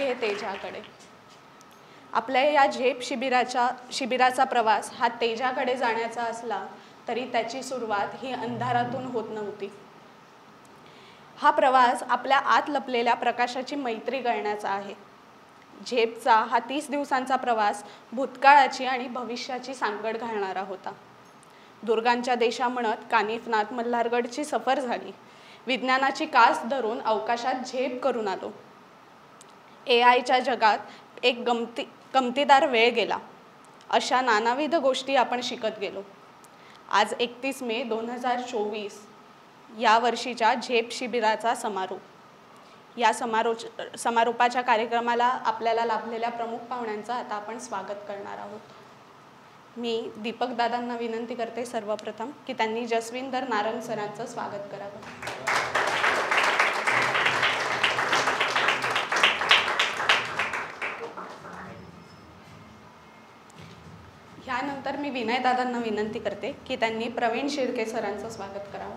आहे तेजाकडे. आपल्या या झेप शिबिराचा प्रवास हा तेजाकडे जाण्याचा असला तरी त्याची सुरुवात ही अंधारातून होत नव्हती. हा प्रवास आपल्या आत लपलेल्या प्रकाशाची मैत्री करण्याचा आहे. झेपचा हा 30 दिवसांचा प्रवास भूतकाळाची आणि भविष्याची सांगड घालणारा होता. दुर्गांच्या देशा म्हणत कानिफनाथ मल्हारगडची सफर झाली. विज्ञानाची कास धरून अवकाशात झेप करून आलो. AIच्या जगात एक गमतीदार वेळ गेला. अशा नानाविध गोष्टी आपण शिकत गेलो. आज 31 मे 2024 या वर्षीच्या झेप शिबिराचा समारोप. या समारोपाच्या कार्यक्रमाला आपल्याला लाभलेल्या प्रमुख पाहुण्यांचं आता आपण स्वागत करणार आहोत. मी दीपक दादांना विनंती करते सर्वप्रथम की त्यांनी जसविंदर नारंग सरांचं स्वागत करावं. यानंतर मी विनय दादांना विनंती करते की त्यांनी प्रवीण शिर्के सरांचं स्वागत करावं.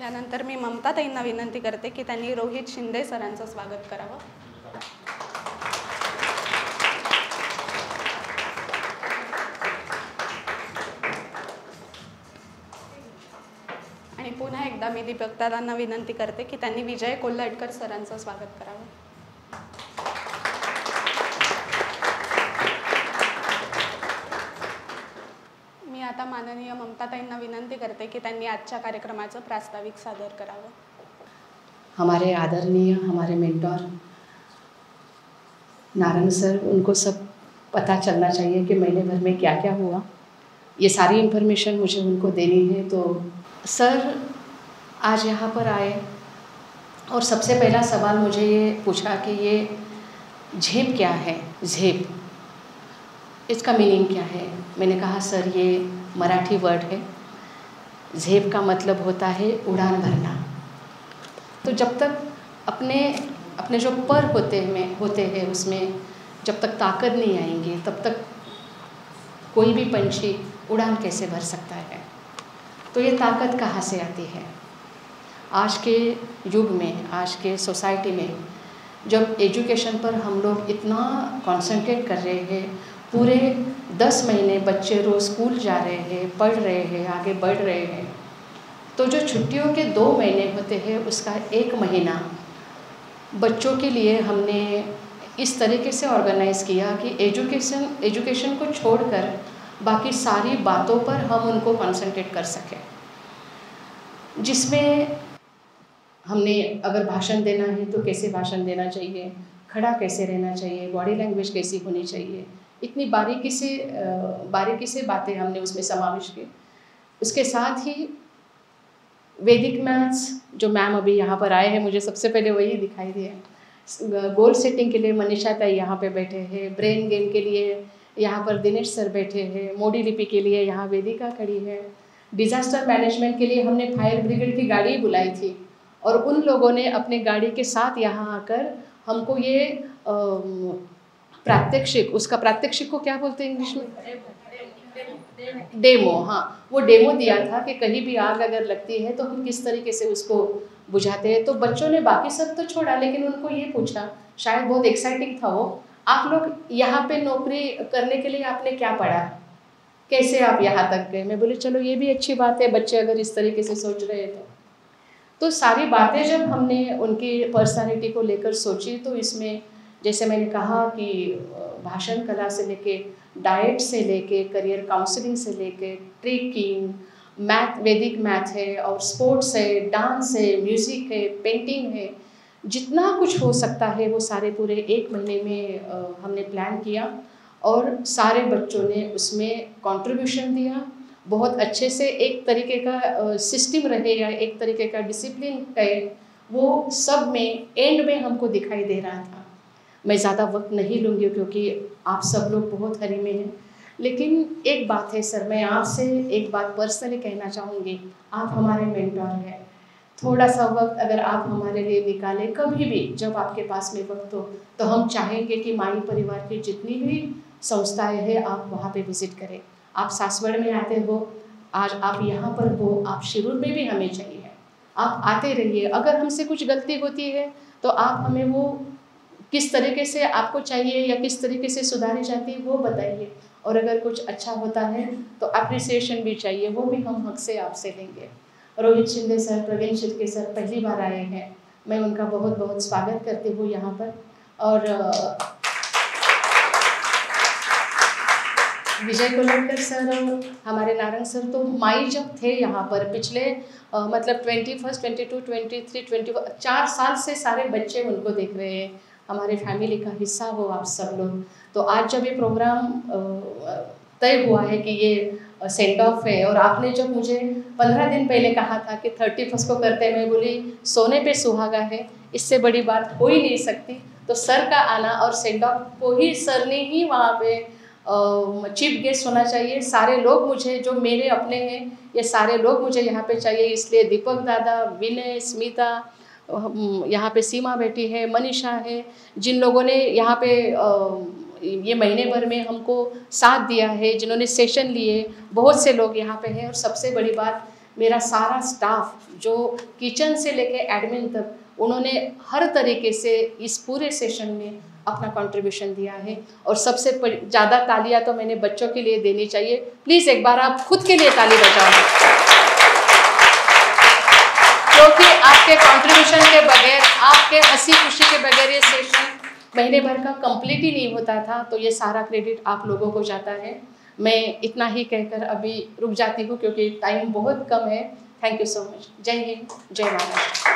यानंतर मी ममता ताईंना विनंती करते की त्यांनी रोहित शिंदे सरांचं स्वागत करावं. आणि पुन्हा एकदा मी दीपक दादांना विनंती करते की त्यांनी विजय कोल्हटकर सरांचं स्वागत करावं. आता माननीय ममता ताईंना विनंती करते की त्यांनी आजच्या कार्यक्रमाचं प्रास्ताविक सादर करावं. हमारे आदरणीय हमारे मेंटोर नारंग सर, उनको सब पता चलना चाहिए कि महीने भर में क्या क्या हुआ. ये सारी इन्फॉर्मेशन मुझे उनको देनी है. तो सर आज यहाँ पर आए और सबसे पहला सवाल मुझे ये पूछा कि ये झेप क्या है. झेप इसका मीनिंग क्या है. मैंने कहा सर ये मराठी वर्ड है. झेप का मतलब होता है उड़ान भरना. तो जब तक अपने जो पर होते हैं उसमें जब तक ताकत नहीं आएंगी तब तक कोई भी पंछी उड़ान कैसे भर सकता है. तो ये ताकत कहाँ से आती है. आज के युग में, आज के सोसाइटी में जब एजुकेशन पर हम लोग इतना कॉन्सेंट्रेट कर रहे हैं, पूरे 10 महीने बच्चे रोज़ स्कूल जा रहे हैं, पढ़ रहे हैं, आगे बढ़ रहे हैं, तो जो छुट्टियों के 2 महीने होते हैं उसका 1 महीना बच्चों के लिए हमने इस तरीके से ऑर्गेनाइज़ किया कि एजुकेशन को छोड़कर बाकी सारी बातों पर हम उनको कंसंट्रेट कर सकें. जिसमें हमने अगर भाषण देना है तो कैसे भाषण देना चाहिए, खड़ा कैसे रहना चाहिए, बॉडी लैंग्वेज कैसी होनी चाहिए, इतनी बारीकी से बातें हमने उसमें समावेश की. उसके साथ ही वैदिक मैथ्स, जो मैम अभी यहाँ पर आए हैं, मुझे सबसे पहले वही दिखाई दिया. गोल सेटिंग के लिए मनीषा ताई यहाँ पे बैठे हैं. ब्रेन गेम के लिए यहाँ पर दिनेश सर बैठे हैं. मोडी लिपि के लिए यहाँ वेदिका खड़ी है. डिज़ास्टर मैनेजमेंट के लिए हमने फायर ब्रिगेड की गाड़ी बुलाई थी और उन लोगों ने अपने गाड़ी के साथ यहाँ आकर हमको ये प्रात्यक्षिक, उसका प्रात्यक्षिक को क्या बोलते हैं इंग्लिश में, डेमो. हाँ, वो डेमो दिया था कि कहीं भी आग अगर लगती है तो हम किस तरीके से उसको बुझाते हैं. तो बच्चों ने बाकी सब तो छोड़ा, लेकिन उनको ये पूछा, शायद बहुत एक्साइटिंग था वो, आप लोग यहाँ पे नौकरी करने के लिए आपने क्या पढ़ा, कैसे आप यहाँ तक गए. मैं बोली चलो ये भी अच्छी बात है, बच्चे अगर इस तरीके से सोच रहे हैं तो सारी बातें जब हमने उनकी पर्सनालिटी को लेकर सोची तो इसमें जैसे मैंने कहा कि भाषण कला से लेके, डाइट से लेके, करियर काउंसलिंग से लेके, ट्रेकिंग, मैथ, वैदिक मैथ है और स्पोर्ट्स है, डांस है, म्यूज़िक है, पेंटिंग है, जितना कुछ हो सकता है वो सारे पूरे 1 महीने में हमने प्लान किया और सारे बच्चों ने उसमें कंट्रीब्यूशन दिया. बहुत अच्छे से एक तरीके का सिस्टम रहे या एक तरीके का डिसिप्लिन है, वो सब में एंड में हमको दिखाई दे रहा था. मैं ज़्यादा वक्त नहीं लूँगी क्योंकि आप सब लोग बहुत हरी में हैं, लेकिन एक बात है सर, मैं आपसे एक बात पर्सनली कहना चाहूँगी. आप हमारे मेंटोर हैं. थोड़ा सा वक्त अगर आप हमारे लिए निकालें, कभी भी जब आपके पास में वक्त हो, तो हम चाहेंगे कि माई परिवार की जितनी भी संस्थाएं हैं आप वहाँ पे विज़िट करें. आप सासवड़ में आते हो, आज आप यहाँ पर हो, आप शिरूर में भी हमें चाहिए. आप आते रहिए। अगर हमसे कुछ गलती होती है तो आप हमें वो किस तरीके से आपको चाहिए या किस तरीके से सुधारी जाती है वो बताइए। और अगर कुछ अच्छा होता है तो अप्रिसिएशन भी चाहिए, वो भी हम हक से आपसे लेंगे। रोहित शिंदे सर, प्रवीण शिर्के सर पहली बार आए हैं, मैं उनका बहुत बहुत स्वागत करती हूँ यहाँ पर। और विजय कोलटकर सर और हमारे नारंग सर तो माई जब थे यहाँ पर पिछले मतलब 21, 22, 23, 24 4 साल से सारे बच्चे उनको देख रहे हैं। हमारे फैमिली का हिस्सा हो आप सब लोग। तो आज जब ये प्रोग्राम तय हुआ है कि ये सेंड ऑफ है, और आपने जब मुझे 15 दिन पहले कहा था कि 31 को करते हैं, मैं बोली सोने पे सुहागा है, इससे बड़ी बात हो ही नहीं सकती। तो सर का आना और सेंड ऑफ को ही सर ने ही वहाँ पे चीफ गेस्ट होना चाहिए। सारे लोग मुझे, जो मेरे अपने हैं, ये सारे लोग मुझे यहाँ पे चाहिए। इसलिए दीपक दादा, विनय, स्मिता, यहाँ पे सीमा बेटी है, मनीषा है, जिन लोगों ने यहाँ पे ये महीने भर में हमको साथ दिया है, जिन्होंने सेशन लिए, बहुत से लोग यहाँ पे हैं। और सबसे बड़ी बात, मेरा सारा स्टाफ जो किचन से लेके एडमिन तक, उन्होंने हर तरीके से इस पूरे सेशन में अपना कंट्रीब्यूशन दिया है। और सबसे ज़्यादा तालियां तो मैंने बच्चों के लिए देनी चाहिए। प्लीज़ एक बार आप खुद के लिए ताली बजाओ, क्योंकि आपके कंट्रीब्यूशन के बगैर, आपके हंसी खुशी के बगैर ये सेशन महीने भर का कंप्लीट ही नहीं होता था। तो ये सारा क्रेडिट आप लोगों को जाता है। मैं इतना ही कहकर अभी रुक जाती हूँ क्योंकि टाइम बहुत कम है। Thank you so much. जय हिंद, जय महाराष्ट्र।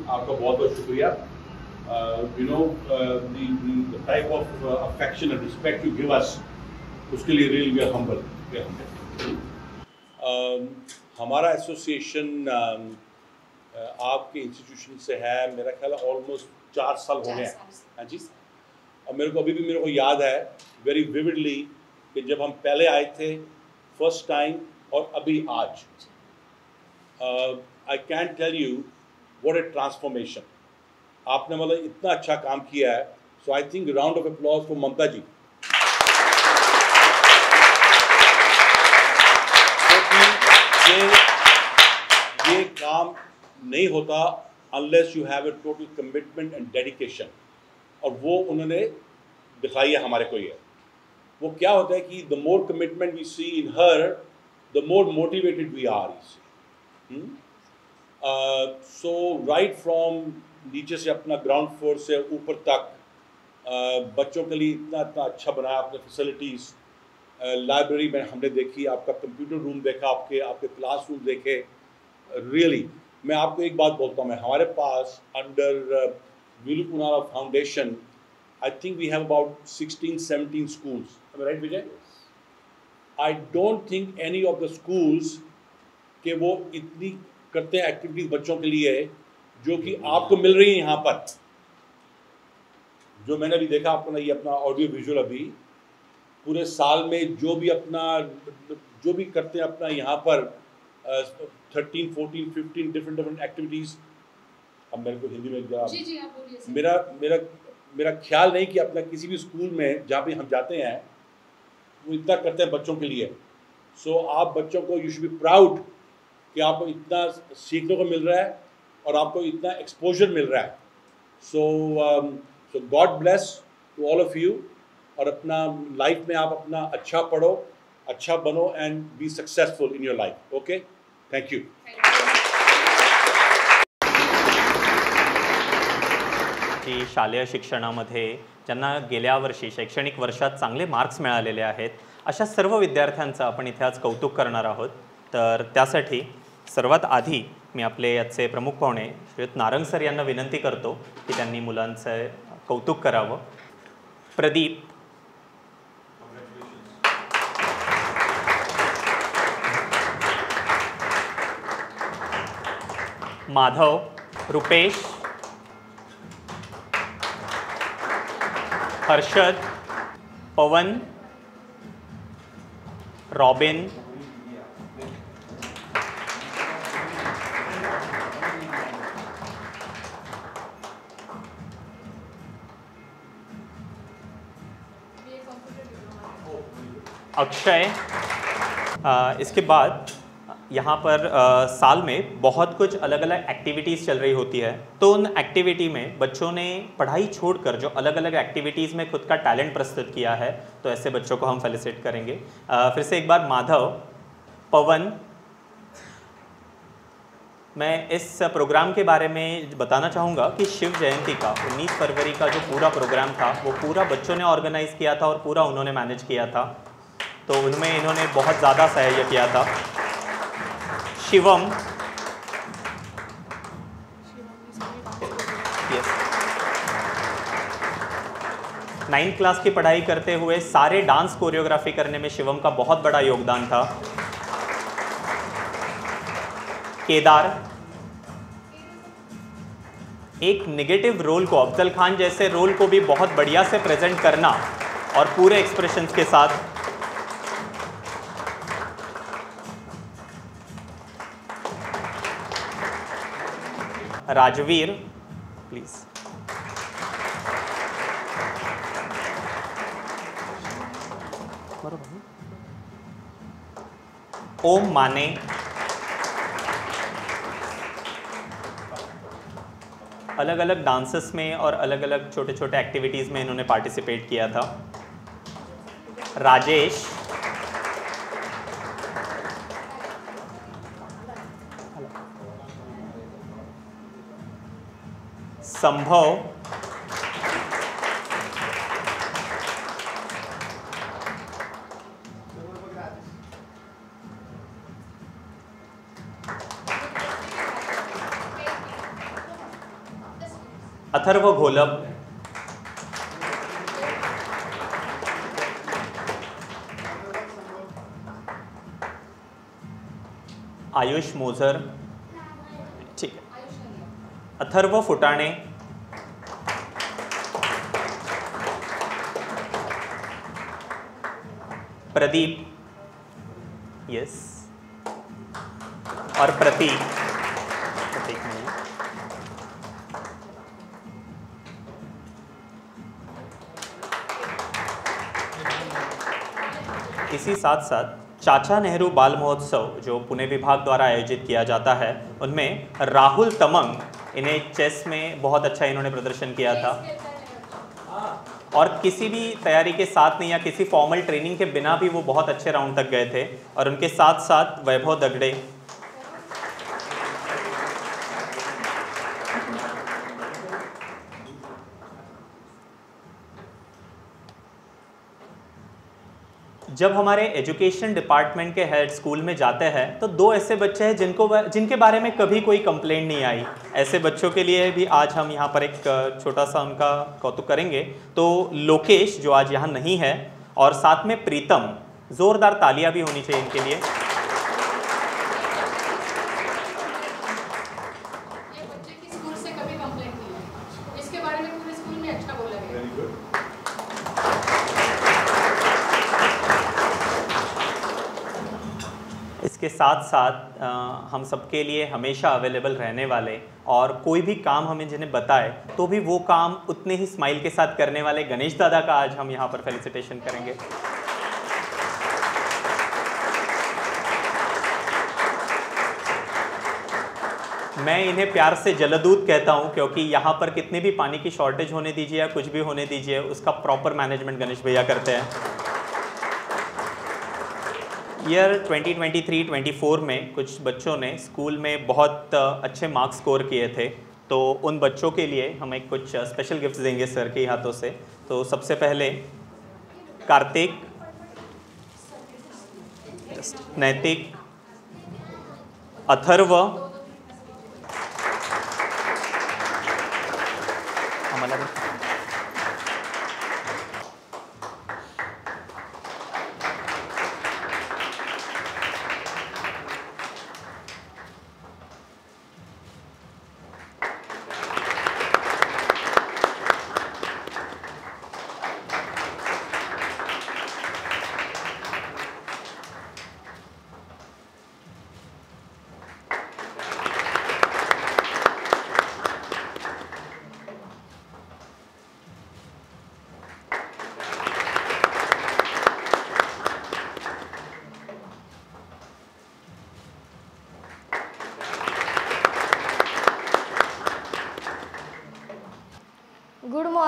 आपका बहुत बहुत शुक्रिया। the type of affection and respect you give us, उसके लिए really we are humble. हमारा एसोसिएशन आपके इंस्टीट्यूशन से है, मेरा ख्याल ऑलमोस्ट 4 साल हो गए हैं। हाँ जी। और मेरे को अभी भी मेरे को याद है वेरी विविडली कि जब हम पहले आए थे फर्स्ट टाइम और अभी आज, I can tell you what a transformation. आपने मतलब इतना अच्छा काम किया है। So I think round of applause for Mamata ji. ये काम नहीं होता unless you have a total commitment and dedication, और वो उन्होंने दिखाई है हमारे को। ये वो क्या होता है कि the more commitment we see in her, the more motivated we are. So right from नीचे से अपना ग्राउंड फ्लोर से ऊपर तक बच्चों के लिए इतना इतना अच्छा बनाया आपने फैसिलिटीज़। लाइब्रेरी में हमने देखी, आपका कंप्यूटर रूम देखा, आपके क्लासरूम देखे। रियली मैं आपको एक बात बोलता हूँ, मैं हमारे पास अंडर वीलू कुनाला foundation I think we have about 16-17 schools. Am I right, Vijay? I don't think any of the schools के वो इतनी करते हैं एक्टिविटीज बच्चों के लिए जो कि आपको मिल रही है यहाँ पर। जो मैंने अभी देखा आपको ना, ये अपना ऑडियो विजुअल अभी पूरे साल में जो भी करते हैं अपना यहाँ पर 13, 14, 15 डिफरेंट एक्टिविटीज़। अब मेरे को हिंदी में जी आप बोलिए। मेरा ख्याल नहीं कि अपना किसी भी स्कूल में जहाँ पे हम जाते हैं वो इतना करते हैं बच्चों के लिए। सो आप बच्चों को यू शुड बी प्राउड कि आपको इतना सीखने को मिल रहा है और आपको इतना एक्सपोजर मिल रहा है। So God bless to all of you. और अपना लाइफ में आप अपना अच्छा पढ़ो, अच्छा बनो end be successful in your life. Okay, thank you. की शालेय शिक्षणामध्ये ज्यांना गेल्या वर्षी शैक्षणिक वर्षात चांगले मार्क्स मिळालेले आहेत, अशा सर्व विद्यार्थ्यांचं आपण इथे आज कौतुक करणार आहोत। तर त्यासाठी सर्वात आधी मी आपले याचे प्रमुख पाहुणे श्रीयुत नारंग सर यांना विनंती करतो की त्यांनी मुलांचं कौतुक करावं। प्रदीप, माधव, रुपेश, हर्षद, पवन, रॉबिन, अक्षय। इसके बाद यहाँ पर साल में बहुत कुछ अलग अलग एक्टिविटीज़ चल रही होती है, तो उन एक्टिविटी में बच्चों ने पढ़ाई छोड़कर जो अलग अलग एक्टिविटीज़ में खुद का टैलेंट प्रस्तुत किया है, तो ऐसे बच्चों को हम फेलिसिट करेंगे। फिर से एक बार माधव, पवन, मैं इस प्रोग्राम के बारे में बताना चाहूँगा कि शिव जयंती का 19 फरवरी का जो पूरा प्रोग्राम था वो पूरा बच्चों ने ऑर्गेनाइज़ किया था और पूरा उन्होंने मैनेज किया था, तो उनमें इन्होंने बहुत ज़्यादा सहयोग किया था। शिवम, यस, 9th क्लास की पढ़ाई करते हुए सारे डांस कोरियोग्राफी करने में शिवम का बहुत बड़ा योगदान था। केदार, एक नेगेटिव रोल को, अफजल खान जैसे रोल को भी बहुत बढ़िया से प्रेजेंट करना और पूरे एक्सप्रेशंस के साथ। राजवीर, प्लीज। ओम माने, अलग अलग डांसेस में और अलग अलग छोटे छोटे एक्टिविटीज़ में इन्होंने पार्टिसिपेट किया था। राजेश, संभव, अथर्व घोलप, आयुष मोजर, ठीक है, अथर्व फुटाणे, प्रदीप, यस, और प्रतीक नहीं। इसी साथ साथ चाचा नेहरू बाल महोत्सव जो पुणे विभाग द्वारा आयोजित किया जाता है, उनमें राहुल तमंग, इन्हें चेस में बहुत अच्छा इन्होंने प्रदर्शन किया था और किसी भी तैयारी के साथ नहीं या किसी फॉर्मल ट्रेनिंग के बिना भी वो बहुत अच्छे राउंड तक गए थे। और उनके साथ साथ वैभव दगड़े, जब हमारे एजुकेशन डिपार्टमेंट के हेड स्कूल में जाते हैं तो 2 ऐसे बच्चे हैं जिनके बारे में कभी कोई कंप्लेंट नहीं आई। ऐसे बच्चों के लिए भी आज हम यहाँ पर एक छोटा सा उनका कौतुक करेंगे। तो लोकेश जो आज यहाँ नहीं है, और साथ में प्रीतम, ज़ोरदार तालियां भी होनी चाहिए इनके लिए। ये बच्चे की स्कूल से कभी कंप्लेंट नहीं है, इसके बारे में पूरे स्कूल में अच्छा बोला गया। Very good. इसके साथ साथ हम सबके लिए हमेशा अवेलेबल रहने वाले और कोई भी काम हमें जिन्हें बताए तो भी वो काम उतने ही स्माइल के साथ करने वाले गणेश दादा का आज हम यहाँ पर फेलिसिटेशन करेंगे। मैं इन्हें प्यार से जलदूत कहता हूँ क्योंकि यहाँ पर कितने भी पानी की शॉर्टेज होने दीजिए या कुछ भी होने दीजिए, उसका प्रॉपर मैनेजमेंट गणेश भैया करते हैं। ईयर 2023-24 में कुछ बच्चों ने स्कूल में बहुत अच्छे मार्क्स स्कोर किए थे, तो उन बच्चों के लिए हम एक कुछ स्पेशल गिफ्ट्स देंगे सर के हाथों से। तो सबसे पहले कार्तिक, नैतिक, Atharva,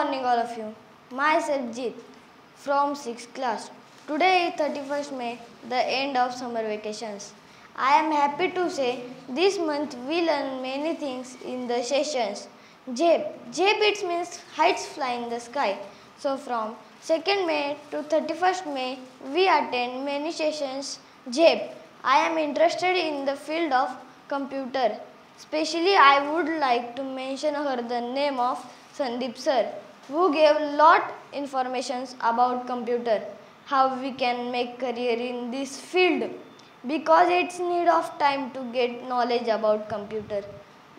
morning, all of you. Myself Jeet from 6th class. Today is 31st May, the end of summer vacations. I am happy to say this month we learn many things in the sessions. JEP. JEP it means heights fly in the sky. So from 2nd May to 31st May, we attend many sessions. JEP. I am interested in the field of computer. Especially I would like to mention her the name of Sandeep sir, who gave lot informations about computer, how we can make career in this field, because it's need of time to get knowledge about computer.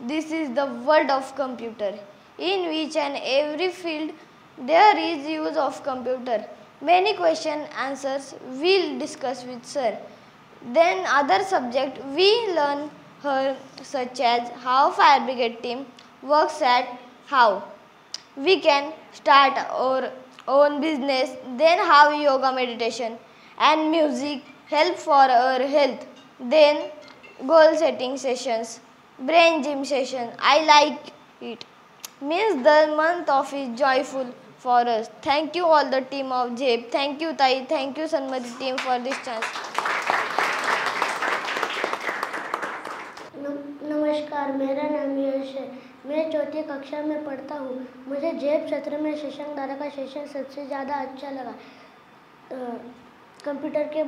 This is the world of computer, in which and every field there is use of computer. Many question answers we'll discuss with sir. Then other subject we learn her such as how fire brigade team works at how we can start our own business, then how yoga meditation and music help for our health, then goal setting sessions, brain gym session. I like it. Means the month of is joyful for us. Thank you all the team of JEP. Thank you Tai. Thank you Sanmati team for this chance. नमस्कार, मेरा नाम यश है। मैं चौथी कक्षा में पढ़ता हूँ। मुझे जेब सत्र में शशांक दादा का सेशन सबसे ज़्यादा अच्छा लगा। कंप्यूटर के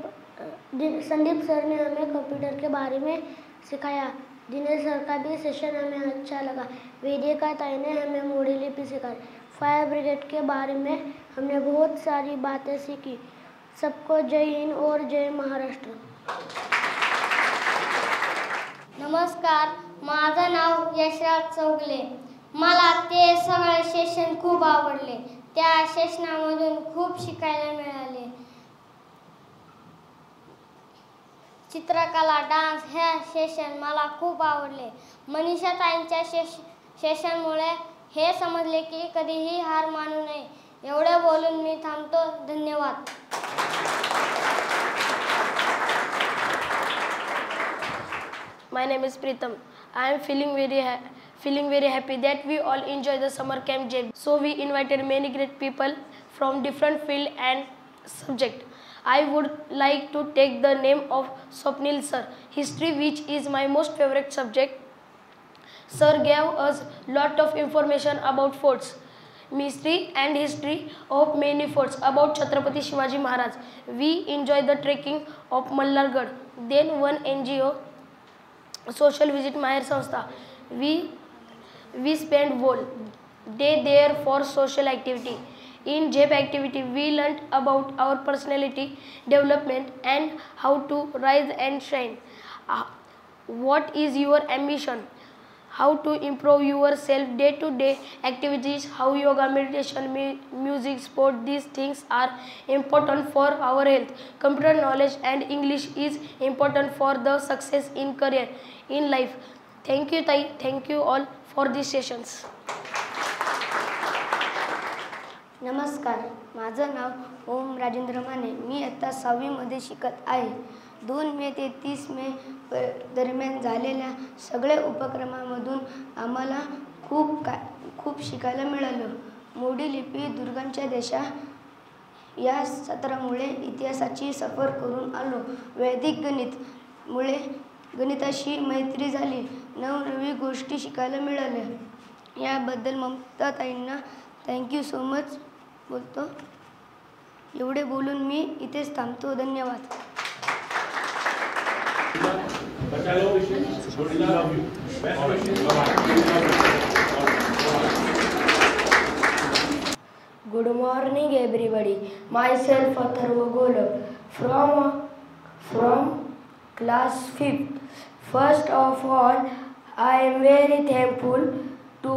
संदीप सर ने हमें कंप्यूटर के बारे में सिखाया। दिनेश सर का भी सेशन हमें अच्छा लगा। वेदिका ताई ने हमें मोड़ी लिपि सिखाई। फायर ब्रिगेड के बारे में हमने बहुत सारी बातें सीखी। सबको जय हिंद और जय महाराष्ट्र। नमस्कार, माझं नाव यशराज चौगले. मला ते सगळे सेशन खूप आवडले. त्या सेशनामधून खूप शिकायला मिळाले. चित्रकला, डान्स हे सेशन मला खूप आवडले. मनीषा ताईंच्या सेशनमुळे हे समजले की कधीही हार मानू नये. एवढे बोलून मी थांबतो. धन्यवाद. My name is Pritam. I am feeling very happy that we all enjoy the summer camp JEP. So we invited many great people from different field and subject. I would like to take the name of Swapnil sir, history, which is my most favorite subject. Sir gave us lot of information about forts, mystery and history of many forts, about Chhatrapati Shivaji Maharaj. We enjoyed the trekking of Mallargarh. Then one NGO social visit Maher Sanstha. We spent whole day there for social activity. In JEP activity, we learnt about our personality development and how to rise and shine. What is your ambition? How to improve yourself day-to-day activities, how yoga, meditation, music, sport, these things are important for our health. Computer knowledge and English is important for the success in career, in life. Thank you, Tai. Thank you all for these sessions. नमस्कार, माझं नाव ओम राजेंद्र माने. मी आता 6वी मध्ये शिकत आहे. 2 मे ते 30 मे दरम्यान झालेल्या सगळ्या उपक्रमांमधून आम्हाला खूप शिकायला मिळालं. मोडी लिपी, दुर्गांच्या देशा या सत्रामुळे इतिहासाची सफर करून आलो. वैदिक गणितमुळे गणिताशी मैत्री झाली. नवनवी गोष्टी शिकायला मिळाल्या. याबद्दल ममता ताईंना थँक्यू सो मच बोलतो. एवढे बोलून मी इथेच थांबतो. धन्यवाद. Good morning everybody. Myself Atharva Golab from class 5th. First of all, I am very thankful to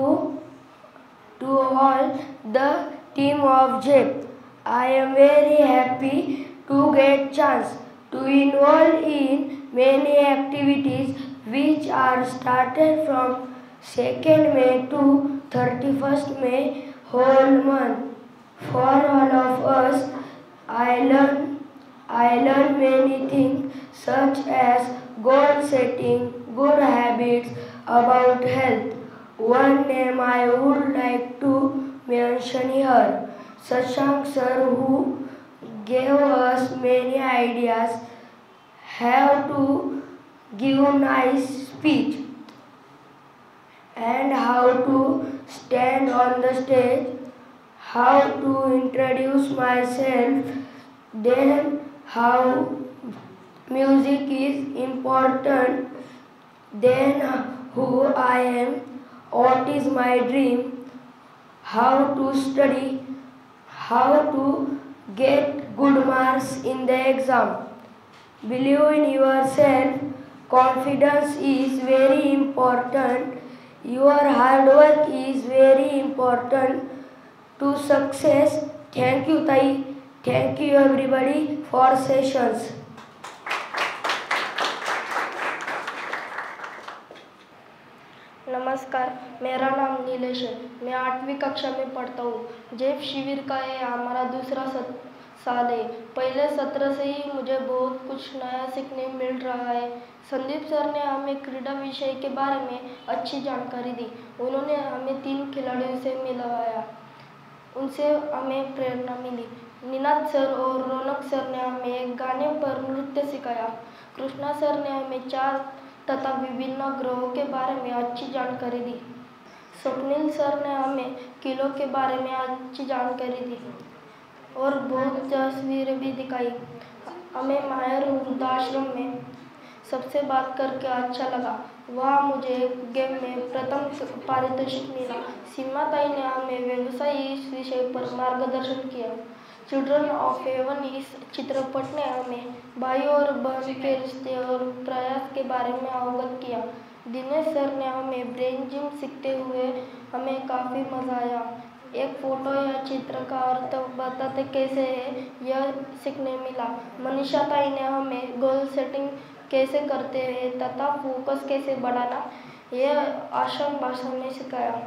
all the team of JEP. I am very happy to get chance to involve in many activities which are started from 2nd May to 31st May, whole month. For all of us, I learn many things such as goal setting, good habits, about health. One name I would like to mention here. Shashank sir, who gave us many ideas, have to give nice speech and how to stand on the stage, how to introduce myself, then how music is important, then who I am, what is my dream, how to study, how to get good marks in the exam. Believe in yourself. Confidence is very important. Your hard work is very important to success. Thank you, Tai. Thank you, everybody, for sessions. नमस्कार, मेरा नाम नीलेश है। मैं 8वीं कक्षा में पढ़ता हूँ। जेब शिविर का ये हमारा दूसरा साल है। पहले सत्र से ही मुझे बहुत कुछ नया सीखने मिल रहा है। संदीप सर ने हमें क्रीडा विषय के बारे में अच्छी जानकारी दी। उन्होंने हमें 3 खिलाड़ियों से मिलवाया, उनसे हमें प्रेरणा मिली। निनाद सर और रौनक सर ने हमें एक गाने पर नृत्य सिखाया। कृष्णा सर ने हमें चाँद तथा विभिन्न ग्रहों के बारे में अच्छी जानकारी दी। स्वप्निल सर ने हमें किलों के बारे में अच्छी जानकारी दी और बहुत तस्वीरें भी दिखाई। हमें मायर वृद्धाश्रम में सबसे बात करके अच्छा लगा। वहाँ मुझे गेम में प्रथम पारितोषिक मिला। सीमा ताई ने हमें व्यवसाय इस विषय पर मार्गदर्शन किया। चिल्ड्रन ऑफ हेवन इस चित्रपट ने हमें भाई और बहन के रिश्ते और प्रयास के बारे में अवगत किया। दिनेश सर ने हमें ब्रेन जिम सीखते हुए हमें काफ़ी मज़ा आया। एक फ़ोटो या चित्र का अर्थ बताते कैसे है यह सीखने मिला। मनीषा ताई ने हमें गोल सेटिंग कैसे करते हैं तथा फोकस कैसे बढ़ाना यह आसान भाषा में सिखाया।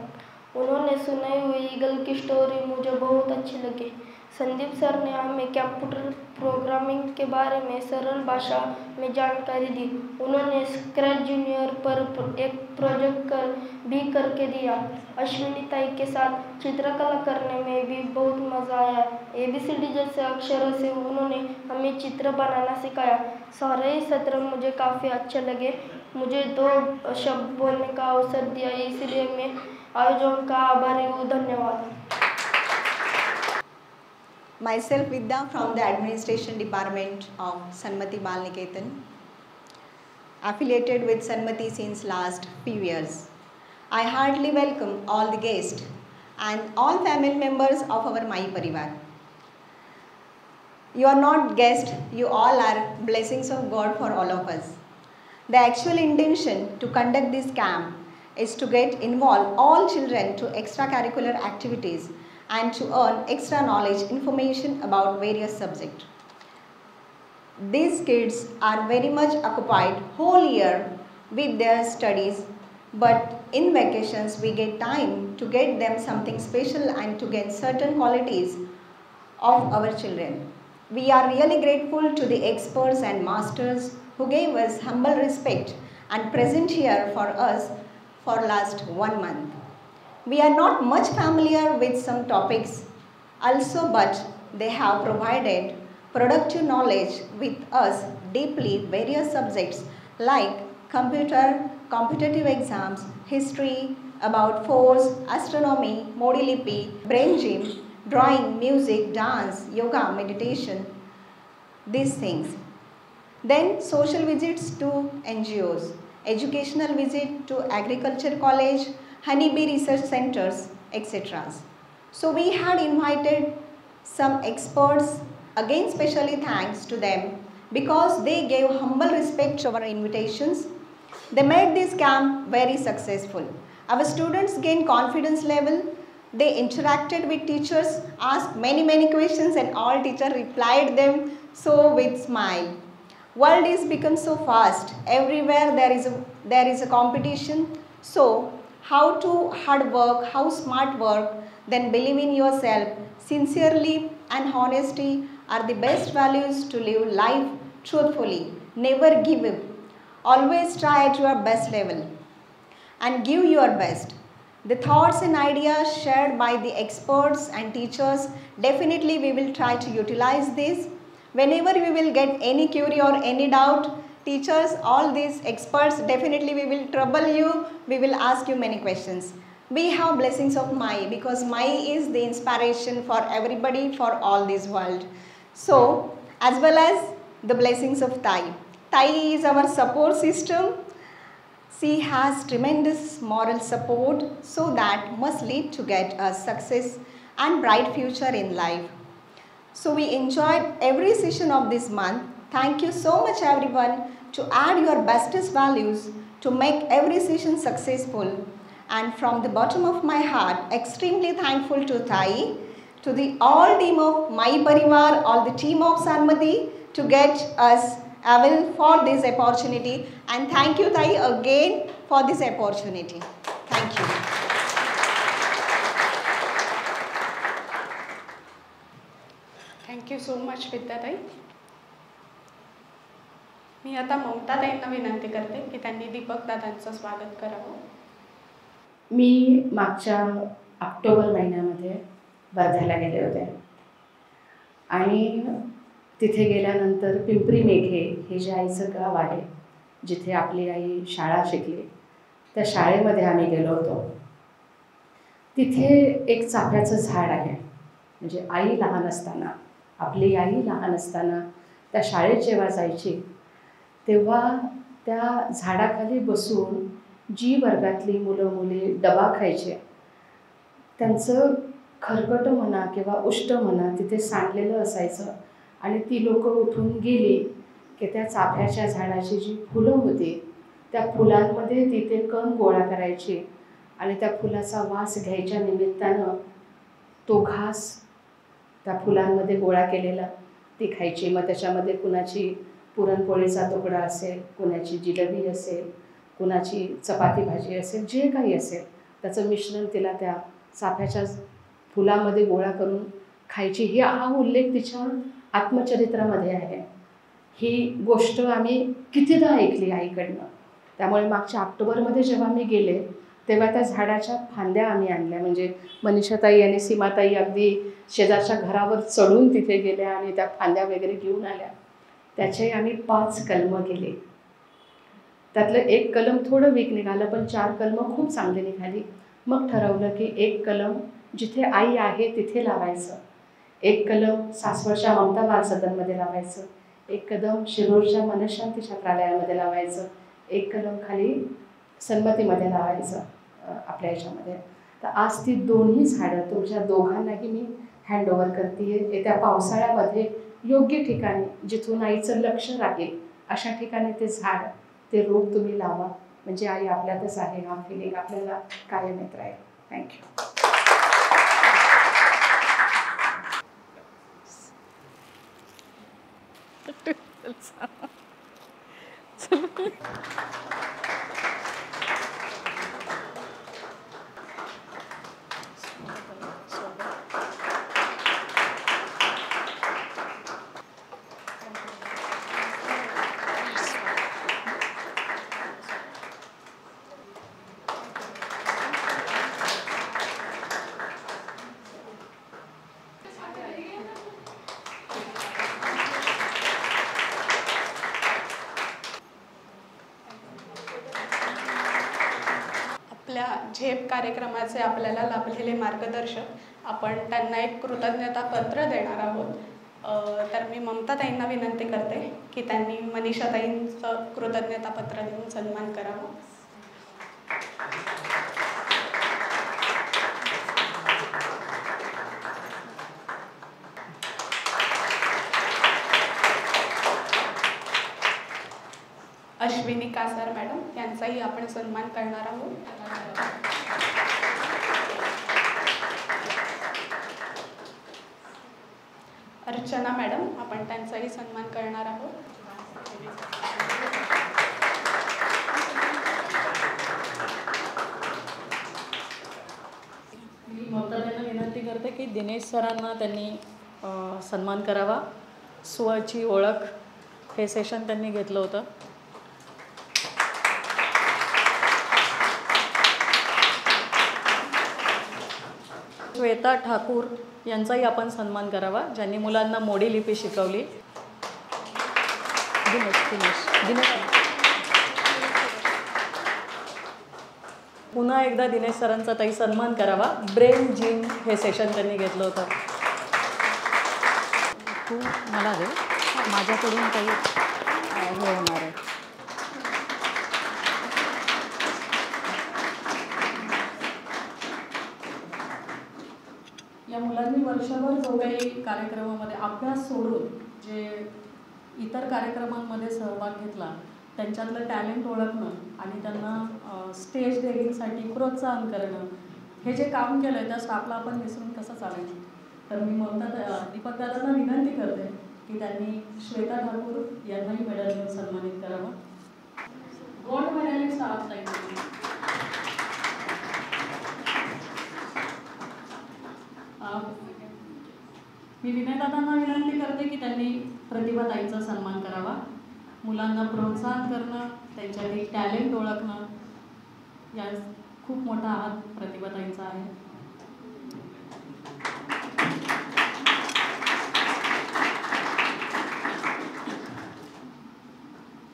उन्होंने सुनाई हुई ईगल की स्टोरी मुझे बहुत अच्छी लगी। संदीप सर ने हमें कंप्यूटर प्रोग्रामिंग के बारे में सरल भाषा में जानकारी दी। उन्होंने स्क्रैच जूनियर पर एक प्रोजेक्ट भी करके दिया। अश्विनी ताई के साथ चित्रकला करने में भी बहुत मज़ा आया। ABCD जैसे अक्षरों से उन्होंने हमें चित्र बनाना सिखाया। सारे ही सत्र मुझे काफ़ी अच्छे लगे। मुझे 2 शब्द बोलने का अवसर दिया, इसलिए मैं आयोजन का आभारी हूँ। धन्यवाद। Myself Vidya from the Administration Department of Sanmati Bal Niketan, affiliated with Sanmati since last few years. I heartily welcome all the guests and all family members of our Mai Parivar. You are not guests, you all are blessings of God for all of us. The actual intention to conduct this camp is to get involved all children to extracurricular activities and to earn extra knowledge, information about various subjects. These kids are very much occupied whole year with their studies, but in vacations we get time to get them something special and to gain certain qualities of our children. We are really grateful to the experts and masters who gave us humble respect and present here for us for last 1 month. We are not much familiar with some topics also, but they have provided productive knowledge with us deeply various subjects like computer, competitive exams, history, about force, astronomy, modilipi, brain gym, drawing, music, dance, yoga, meditation, these things. Then social visits to NGOs, educational visit to agriculture college, honeybee research centers, etc. So we had invited some experts, again specially thanks to them because they gave humble respect to our invitations. They made this camp very successful. Our students gained confidence level. They interacted with teachers, asked many questions and all teachers replied them so with smile. World is become so fast. Everywhere there is a competition. So how to hard work, how smart work, then believe in yourself, sincerely and honesty are the best values to live life truthfully. Never give up. Always try at your best level and give your best. The thoughts and ideas shared by the experts and teachers, definitely we will try to utilize this. Whenever we will get any query or any doubt, teachers, all these experts, definitely we will trouble you, we will ask you many questions. We have blessings of Mai, because Mai is the inspiration for everybody, for all this world. So, as well as the blessings of Tai. Tai is our support system. She has tremendous moral support, so that must lead to get a success and bright future in life. So we enjoyed every session of this month. Thank you so much everyone to add your bestest values to make every session successful. And from the bottom of my heart, extremely thankful to Tai, to the all team of Mai Parivar, all the team of Sanmati to get us able for this opportunity. And thank you Tai again for this opportunity. Thank you. Thank you so much विद्याताई. मी आता ममता ताईंना विनंती करते की त्यांनी दीपक दादांचं स्वागत करावं. मी मागच्या ऑक्टोबर महिन्यामध्ये वर्ध्याला गेले होते आणि तिथे गेल्यानंतर पिंपरी मेघे हे जे आईचं गाव आहे, जिथे आपली आई शाळा शिकली, त्या शाळेमध्ये आम्ही गेलो होतो. तिथे एक चाफ्याचं झाड आहे. म्हणजे आई लहान असताना, आपली आई लहान असताना त्या शाळेत जेव्हा जायची तेव्हा त्या झाडाखाली बसून जी वर्गातली मुलं मुली डबा खायचे, त्यांचं खरकटं म्हणा किंवा उष्ट म्हणा तिथे सांडलेलं असायचं. आणि ती लोकं उठून गेली की त्या चाफ्याच्या झाडाची जी फुलं होती त्या फुलांमध्ये तिथे कण गोळा करायची आणि त्या फुलाचा वास घ्यायच्या निमित्तानं तो घास त्या फुलांमध्ये गोळा केलेला ती खायची. मग त्याच्यामध्ये कुणाची पुरणपोळीचा तुकडा असेल, कुणाची जिलेबी असेल, कुणाची चपाती भाजी असेल, जे काही असेल त्याचं मिश्रण तिला त्या चाफ्याच्या फुलामध्ये गोळा करून खायची. हा उल्लेख तिच्या आत्मचरित्रामध्ये आहे. ही गोष्ट आम्ही कितीदा ऐकली आईकडनं. त्यामुळे मागच्या ऑक्टोबरमध्ये जेव्हा मी गेले तेव्हा त्या झाडाच्या फांद्या आम्ही आणल्या. म्हणजे मनीषाताई आणि सीमाताई अगदी शेजारच्या घरावर चढून तिथे गेल्या आणि त्या फांद्या वगैरे घेऊन आल्या. त्याचे आम्ही 5 कलमं केले. त्यातलं एक कलम थोडं वीक निघालं, पण 4 कलमं खूप चांगली निघाली. मग ठरवलं की एक कलम जिथे आई आहे तिथे लावायचं, एक कलम सासवडच्या ममता बाल सदनमध्ये लावायचं, एक कदम शिरूरच्या मनशांती छात्रालयामध्ये लावायचं, एक कलम खाली सन्मतीमध्ये लावायचं आपल्या याच्यामध्ये. तर आज ती दोन्ही झाडं तुमच्या दोघांनाही मी हँडओव्हर करते. येत्या पावसाळ्यामध्ये योग्य ठिकाणी जिथून आईचं लक्ष राहील अशा ठिकाणी ते झाड, ते रोप तुम्ही लावा. म्हणजे आई आपल्यातच आहे हा फिलिंग आपल्याला कायम येत राहील. थँक्यू. आपल्या झेप कार्यक्रमाचे आपल्याला लाभलेले मार्गदर्शक, आपण त्यांना एक कृतज्ञता पत्र देणार आहोत. तर मी ममता ताईंना विनंती करते की त्यांनी मनीषा ताईंचं कृतज्ञता पत्र देऊन सन्मान करावा. अश्विनी कासार मॅडम यांचाही आपण सन्मान करणार आहोत. अर्चना मॅडम, आपण त्यांचाही सन्मान करणार आहोत. मी ममताताईंना विनंती करते की दिनेश सरांना त्यांनी सन्मान करावा. स्वची ओळख हे सेशन त्यांनी घेतलं होतं. श्वेता ठाकूर यांचाही आपण सन्मान करावा, ज्यांनी मुलांना मोडी लिपी शिकवली. दिनेश पुन्हा एकदा दिनेश सरांचा ताई सन्मान करावा. ब्रेन जिम हे सेशन त्यांनी घेतलं होतं. तू मला दे, माझ्याकडून काही हे होणार आहे. या मुलांनी वर्षभर जो काही कार्यक्रमामध्ये अभ्यास सोडून जे इतर कार्यक्रमांमध्ये सहभाग घेतला, त्यांच्यातलं टॅलेंट ओळखणं आणि त्यांना स्टेज डेअरिंगसाठी प्रोत्साहन करणं, हे जे काम केलं आहे त्या स्टाफला आपण विसरून कसं चालेल. तर मी दीपक दादांना विनंती करते की त्यांनी श्वेता ठाकूर यांनाही मेडल देऊन सन्मानित करावं. गोल्ड मेडलिस्ट आहात ताई. मी विनयदादांना विनंती करते की त्यांनी प्रतिभाताईंचा सन्मान करावा. मुलांना प्रोत्साहन करणं, त्यांच्यातील टॅलेंट ओळखणं, या खूप मोठा हात प्रतिभाताईंचा आहे.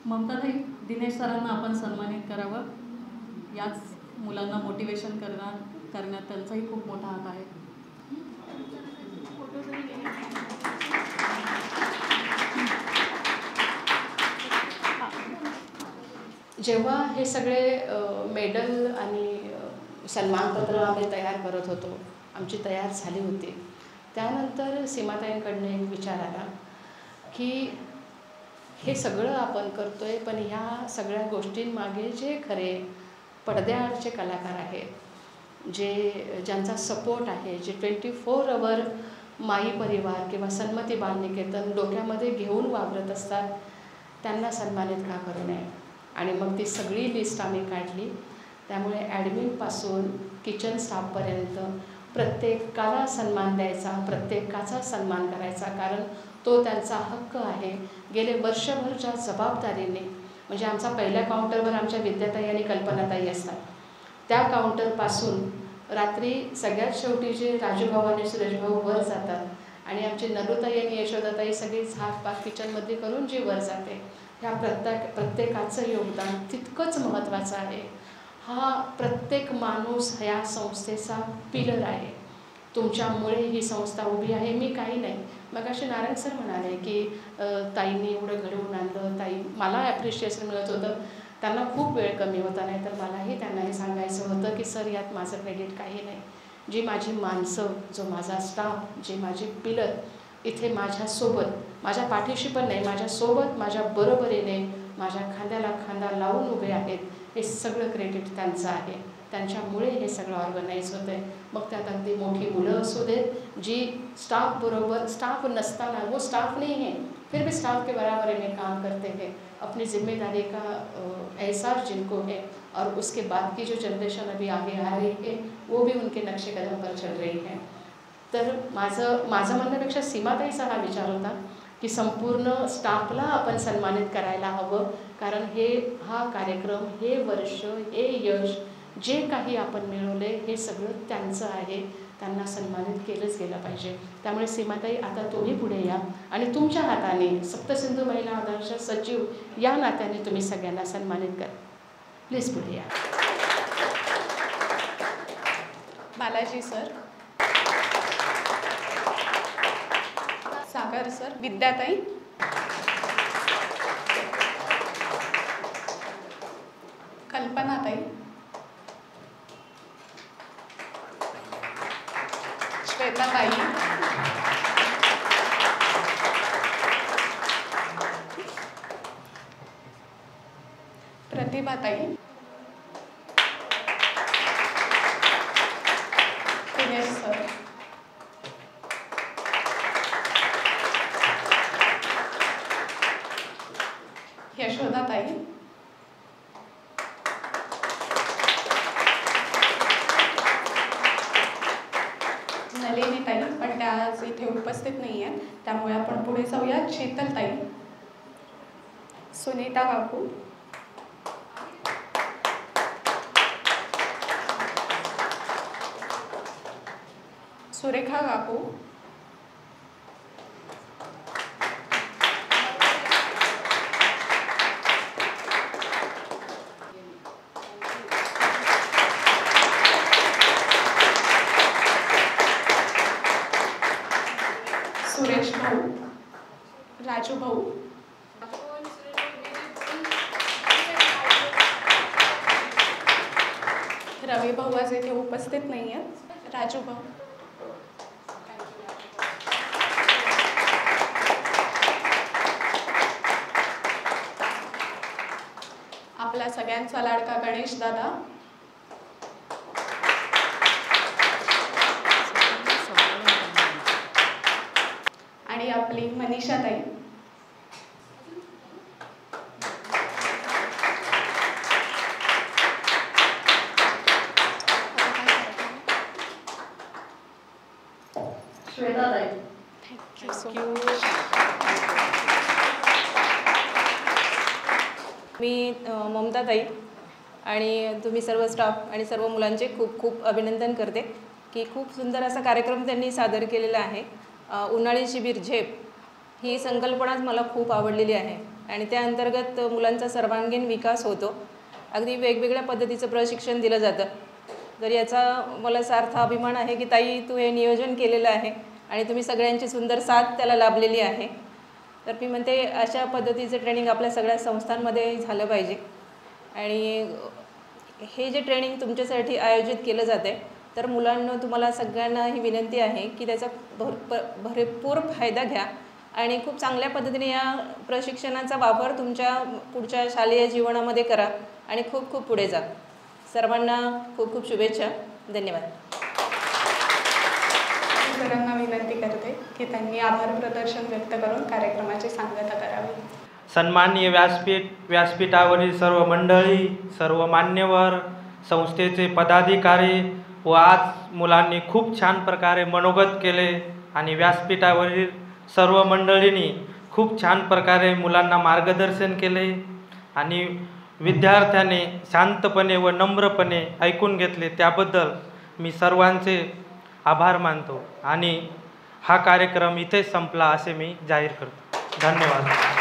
ममताताई, दिनेश सरांना आपण सन्मानित करावं. याच मुलांना मोटिवेशन करण्यात त्यांचाही खूप मोठा हात आहे. जेव्हा हे सगळे मेडल आणि सन्मानपत्र आम्ही तयार करत होतो, आमची तयार झाली होती, त्यानंतर सीमाताईंकडनं एक विचार आला की हे सगळं आपण करतोय, पण ह्या सगळ्या गोष्टींमागे जे खरे पडद्याआडचे कलाकार आहेत, ज्यांचा सपोर्ट आहे, जे 24 आवर माई परिवार किंवा सन्मती बालनिकेतन डोक्यामध्ये घेऊन वावरत असतात, त्यांना सन्मानित का करू नये. आणि मग ती सगळी लिस्ट आम्ही काढली. त्यामुळे ॲडमिनपासून किचन स्टाफपर्यंत प्रत्येकाला सन्मान द्यायचा, प्रत्येकाचा सन्मान करायचा, कारण तो त्यांचा हक्क आहे. गेले वर्षभर ज्या जबाबदारीने, म्हणजे आमचा पहिल्या काउंटरवर आमच्या विद्याताई आणि कल्पनाताई असतात, त्या काउंटरपासून रात्री सगळ्यात शेवटी जे राजूभाऊ आणि सुरेशभाऊ वर जातात आणि आमची नलुताई आणि यशोदाताई सगळी झाकपाक किचनमध्ये करून जी वर जाते, ह्या प्रत्येकाचं योगदान तितकंच महत्त्वाचं आहे. हा प्रत्येक माणूस ह्या संस्थेचा पिलर आहे. तुमच्यामुळे ही संस्था उभी आहे, मी काही नाही. मगाशी नारायण सर म्हणाले की ताईंनी एवढं घडवून आणलं, ताई मला ॲप्रिशिएशन मिळत होतं, त्यांना खूप वेळ कमी होता, नाही तर मलाही त्यांना हे सांगायचं होतं की सर यात माझं क्रेडिट काही नाही. जी माझी माणसं, जो माझा स्टाफ, जे माझे पिलर इथे माझ्यासोबत, माझ्या पाठीशी पण नाही, माझ्यासोबत, माझ्या बरोबरीने, माझ्या खांद्याला खांदा लावून उभे आहेत, हे सगळं क्रेडिट त्यांचं आहे. त्यांच्यामुळे हे सगळं ऑर्गनाईज होतं आहे. मग त्यात अगदी मोठी मुलं असू देत, जी स्टाफबरोबर, स्टाफ नसताना, वो स्टाफ नहीं है, फिर भी स्टाफ के बराबर में काम करते हैं, अपनी जिम्मेदारी का एहसास जिनको है, और उसके बाद की जो जनरेशन अभी आगे आ रही है, वो भी उनके नक्शे कदम पर चल रही है. तर माझं म्हणण्यापेक्षा सीमाताईचा हा विचार होता की संपूर्ण स्टाफला आपण सन्मानित करायला हवं, कारण हा कार्यक्रम, हे वर्ष, हे यश जे काही आपण मिळवले, हे सगळं त्यांचं आहे. त्यांना सन्मानित केलंच गेलं पाहिजे. त्यामुळे सीमाताई, आता तुम्ही पुढे या आणि तुमच्या हाताने सप्तसिंधू महिला आदर्श सचिव या नात्याने तुम्ही सगळ्यांना सन्मानित करा. प्लीज पुढे या. बालाजी सर, सागर सर, विद्याताई, कल्पनाताई, श्वेताताई, प्रतिभाताई, दिनेश सर, यशोदाताई, नलिनीताई, पण त्या आज इथे उपस्थित नाही आहेत, त्यामुळे आपण पुढे जाऊया. शीतलताई, सुनीता काकू, सुरेखा काकू, सुरेश भाऊ, राजू भाऊ, रवी भाऊ आज इथे उपस्थित नाही आहेत. राजू भाऊ, आपला सगळ्यांचा लाडका गणेश दादा, आणि आपली मनीषा ताई. श्वेता ताई. Thank you so much. मी ममता ताई आणि तुम्ही सर्व स्टाफ आणि सर्व मुलांचे खूप खूप अभिनंदन करते की खूप सुंदर असा कार्यक्रम त्यांनी सादर केलेला आहे. उन्हाळी शिबिर झेप ही संकल्पनाच मला खूप आवडलेली आहे आणि त्या अंतर्गत मुलांचा सर्वांगीण विकास होतो. अगदी वेगवेगळ्या पद्धतीचं प्रशिक्षण दिलं जातं. तर याचा मला सार्थ अभिमान आहे की ताई तू हे नियोजन केलेलं आहे आणि तुम्ही सगळ्यांची सुंदर साथ त्याला लाभलेली आहे. तर मी म्हणते अशा पद्धतीचं ट्रेनिंग आपल्या सगळ्या संस्थांमध्ये झालं पाहिजे आणि हे जे ट्रेनिंग तुमच्यासाठी आयोजित केलं जातं आहे तर मुलांना तुम्हाला सगळ्यांना ही विनंती आहे की त्याचा भरपूर फायदा घ्या आणि खूप चांगल्या पद्धतीने या प्रशिक्षणाचा वापर तुमच्या पुढच्या शालेय जीवनामध्ये करा आणि खूप खूप पुढे जा. सर्वांना खूप खूप शुभेच्छा. धन्यवाद. सरांना विनंती करते की त्यांनी आभार प्रदर्शन व्यक्त करून कार्यक्रमाची सांगता करावी. सन्माननीय व्यासपीठावरील सर्व मंडळी, सर्व मान्यवर, संस्थेचे पदाधिकारी व आज मुलांनी खूप छान प्रकारे मनोगत केले आणि व्यासपीठावरील सर्व मंडळींनी खूप छान प्रकारे मुलांना मार्गदर्शन केले आणि विद्यार्थ्याने शांतपणे व नम्रपणे ऐकून घेतले. त्याबद्दल मी सर्वांचे आभार मानतो आणि हा कार्यक्रम इथेच संपला असे मी जाहीर करतो. धन्यवाद.